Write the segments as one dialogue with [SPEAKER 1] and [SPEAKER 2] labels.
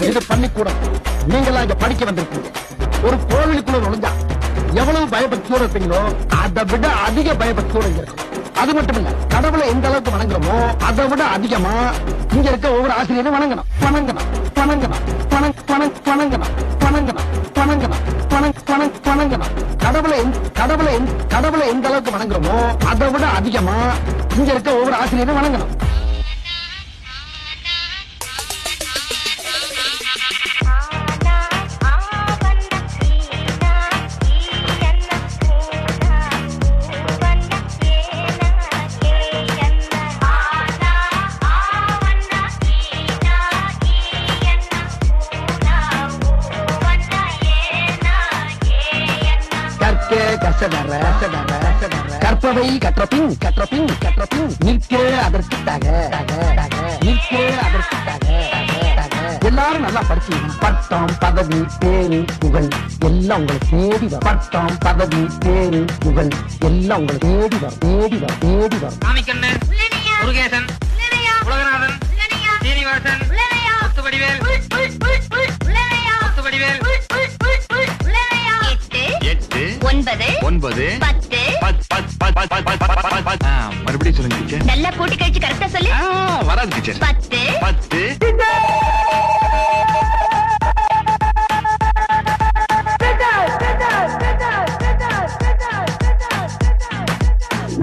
[SPEAKER 1] இது பள்ளிக்கூடம். நீங்களாம் இங்க படிக்க வந்திருக்கீங்க. ஒரு கோவிலுக்குள்ள நுழைஞ்சா எவ்வளவு பயபக்தியோட இருப்பீங்களோ அதை விட அதிக பயபக்தியோட இங்க இருக்கு. அது மட்டும் இல்ல, கடவுளை எந்த அளவுக்கு வணங்குறோமோ அதை விட அதிகமா இங்க இருக்க ஒவ்வொரு ஆசிரியரும் வணங்கணும் வணங்கணும் வணங்கணும் வணங்கணும் வணங்கணும் வணங்கணும் வணங்கணும். கடவுளை எந்த அளவுக்கு வணங்குறோமோ அதை விட அதிகமா இங்க இருக்க ஒவ்வொரு ஆசிரியரும் வணங்கணும். கற்பவை கற்றபின் நிற்க அதற்காக எல்லாரும் நல்லா படிச்சீங்க. பட்டம் பதவி பேரு புகழ் எல்லாம் உங்களை தேடி வரும். பட்டம் பதவி பேரு புகழ் எல்லாம் உங்களை தேடி வரும் தேடி வரும் தேடி வரும்.
[SPEAKER 2] சாமிக்கண்ணன், முருகேசன், உலகநாதன், சீனிவாசன், முத்துவடிவேல், முத்துவடிவேல்.
[SPEAKER 3] 8 9 10 மறுபடியும் சொல்லுங்க டீச்சர்.
[SPEAKER 4] நல்லா கூட்டி கழிச்சு கரெக்டா சொல்லு.
[SPEAKER 3] வராது டீச்சர். 10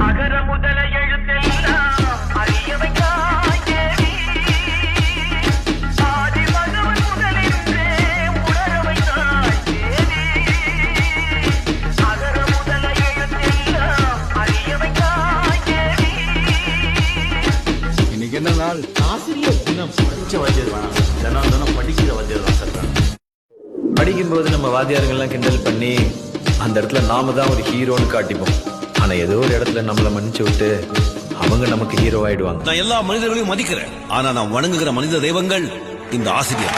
[SPEAKER 2] அகர முதல எழுத்தெல்லாம் அறியவைக்காய் தேவி, ஆதி மகவன் முதலின்றே உணரவைக்காய் தேவி. அகர முதல எழுத்தெல்லாம் அறியவைக்காய் தேவி.
[SPEAKER 3] இன்னைக்கு என்ன நாள்? ஆசிரியர் தினம். படிச்ச வாத்தியார் வேணாம், தினம் படிக்கிற வாத்தியார் தான் சார்.
[SPEAKER 5] படிக்கும்போது நம்ம வாத்தியார்கள்லாம் கிண்டல் பண்ணி அந்த இடத்துல நாம தான் ஒரு ஹீரோன்னு காட்டிப்போம். ஆனா ஏதோ ஒரு இடத்துல நம்மள மன்னிச்சு விட்டு அவங்க நமக்கு ஹீரோ ஆயிடுவாங்க.
[SPEAKER 6] நான் எல்லா மனிதர்களையும் மதிக்கிறேன். ஆனா நான் வணங்குகிற மனித தெய்வங்கள் இந்த ஆசிரியர்.